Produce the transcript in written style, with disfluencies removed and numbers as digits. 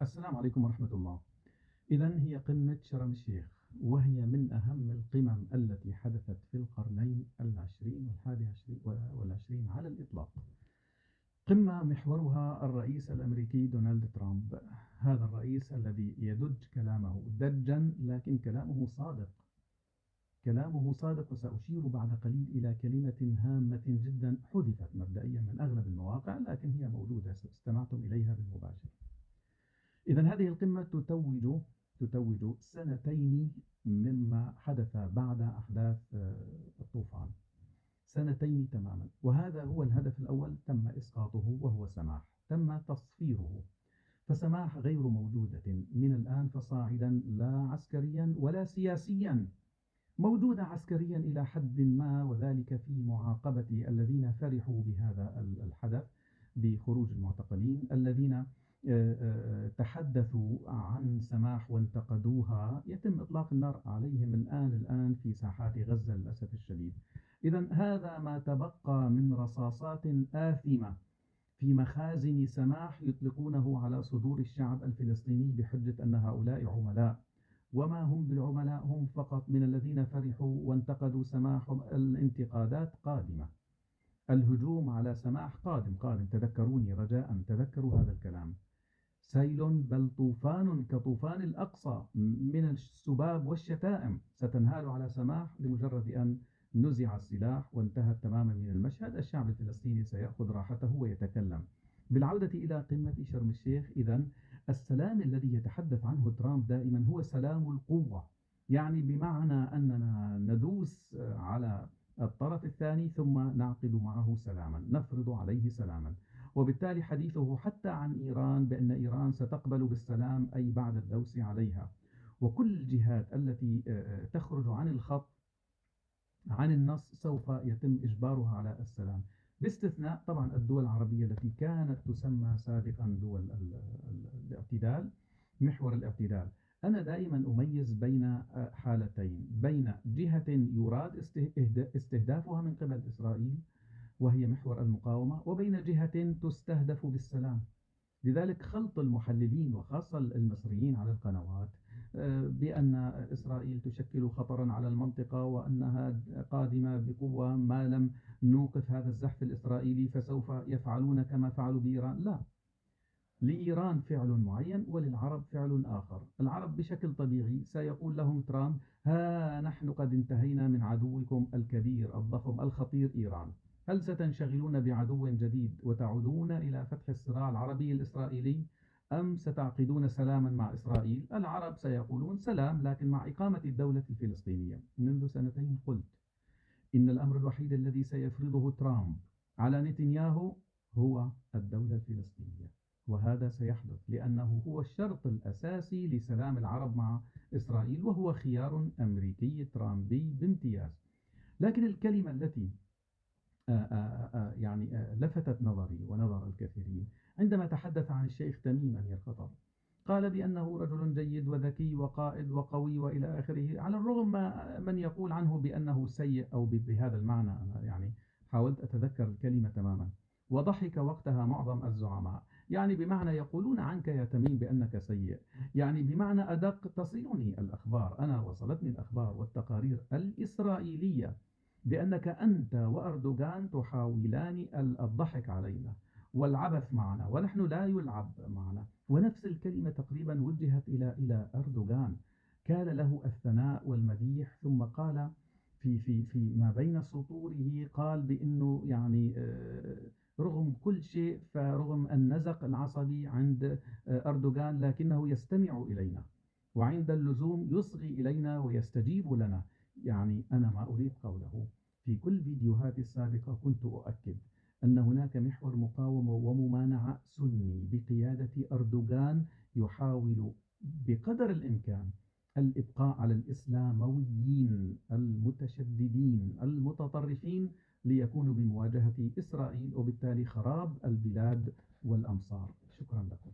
السلام عليكم ورحمة الله. إذن هي قمة شرم الشيخ، وهي من أهم القمم التي حدثت في القرنين العشرين والحادي والعشرين على الإطلاق. قمة محورها الرئيس الأمريكي دونالد ترامب، هذا الرئيس الذي يدج كلامه دجا، لكن كلامه صادق. كلامه صادق، وسأشير بعد قليل إلى كلمة هامة جدا حذفت مبدئيا من أغلب المواقع، لكن هي موجودة، استمعتم إليها بالمباشر. إذن هذه القمة تتوج سنتين مما حدث بعد أحداث الطوفان، سنتين تماما. وهذا هو الهدف الأول، تم إسقاطه، وهو سماح، تم تصفيره. فسماح غير موجودة من الآن فصاعدا، لا عسكريا ولا سياسيا. موجودة عسكريا إلى حد ما، وذلك في معاقبة الذين فرحوا بهذا الحدث بخروج المعتقلين، الذين تحدثوا عن سماح وانتقدوها. يتم إطلاق النار عليهم الآن في ساحات غزة للأسف الشديد. إذن هذا ما تبقى من رصاصات آثمة في مخازن سماح يطلقونه على صدور الشعب الفلسطيني بحجة أن هؤلاء عملاء، وما هم بالعملاء، هم فقط من الذين فرحوا وانتقدوا سماح. الانتقادات قادمة، الهجوم على سماح قادم. تذكروني رجاء، تذكروا هذا الكلام. سيل بل طوفان كطوفان الأقصى من السباب والشتائم ستنهال على سماح لمجرد أن نزع السلاح وانتهت تماما من المشهد. الشعب الفلسطيني سيأخذ راحته ويتكلم. بالعودة إلى قمة شرم الشيخ، إذن السلام الذي يتحدث عنه ترامب دائما هو سلام القوة، يعني بمعنى أننا ندوس على الطرف الثاني ثم نعقد معه سلاما، نفرض عليه سلاما. وبالتالي حديثه حتى عن إيران بأن إيران ستقبل بالسلام، أي بعد الدوس عليها. وكل الجهات التي تخرج عن الخط، عن النص، سوف يتم إجبارها على السلام، باستثناء طبعا الدول العربية التي كانت تسمى سابقا دول الاعتدال، محور الاعتدال. أنا دائما أميز بين حالتين، بين جهة يراد استهدافها من قبل إسرائيل وهي محور المقاومة، وبين جهة تستهدف بالسلام. لذلك خلط المحللين وخاصة المصريين على القنوات بأن إسرائيل تشكل خطرا على المنطقة وأنها قادمة بقوة، ما لم نوقف هذا الزحف الإسرائيلي فسوف يفعلون كما فعلوا بإيران. لا، لإيران فعل معين وللعرب فعل آخر. العرب بشكل طبيعي سيقول لهم ترامب: ها نحن قد انتهينا من عدوكم الكبير الضخم الخطير إيران، هل ستنشغلون بعدو جديد وتعودون إلى فتح الصراع العربي الإسرائيلي، أم ستعقدون سلاما مع إسرائيل؟ العرب سيقولون سلام، لكن مع إقامة الدولة الفلسطينية. منذ سنتين قلت إن الأمر الوحيد الذي سيفرضه ترامب على نتنياهو هو الدولة الفلسطينية، وهذا سيحدث لأنه هو الشرط الأساسي لسلام العرب مع إسرائيل، وهو خيار أمريكي ترامبي بامتياز. لكن الكلمة التي يعني لفتت نظري ونظر الكثيرين عندما تحدث عن الشيخ تميم أمير قطر، قال بأنه رجل جيد وذكي وقائد وقوي وإلى آخره، على الرغم من يقول عنه بأنه سيء أو بهذا المعنى. أنا يعني حاولت أتذكر الكلمة تماما. وضحك وقتها معظم الزعماء، يعني بمعنى يقولون عنك يا تميم بأنك سيء، يعني بمعنى أدق تصلني الأخبار، أنا وصلتني الأخبار والتقارير الإسرائيلية بأنك أنت وأردوغان تحاولان الضحك علينا والعبث معنا، ونحن لا يلعب معنا. ونفس الكلمة تقريبا وجهت إلى أردوغان، كان له الثناء والمديح، ثم قال في ما بين سطوره، قال بأنه يعني رغم كل شيء، فرغم النزق العصبي عند أردوغان، لكنه يستمع إلينا، وعند اللزوم يصغي إلينا ويستجيب لنا. يعني أنا ما أريد قوله. في كل فيديوهاتي السابقة كنت أؤكد أن هناك محور مقاومة وممانعة سني بقيادة أردوغان يحاول بقدر الإمكان الإبقاء على الإسلامويين المتشددين المتطرفين ليكونوا بمواجهة إسرائيل، وبالتالي خراب البلاد والأمصار. شكرا لكم.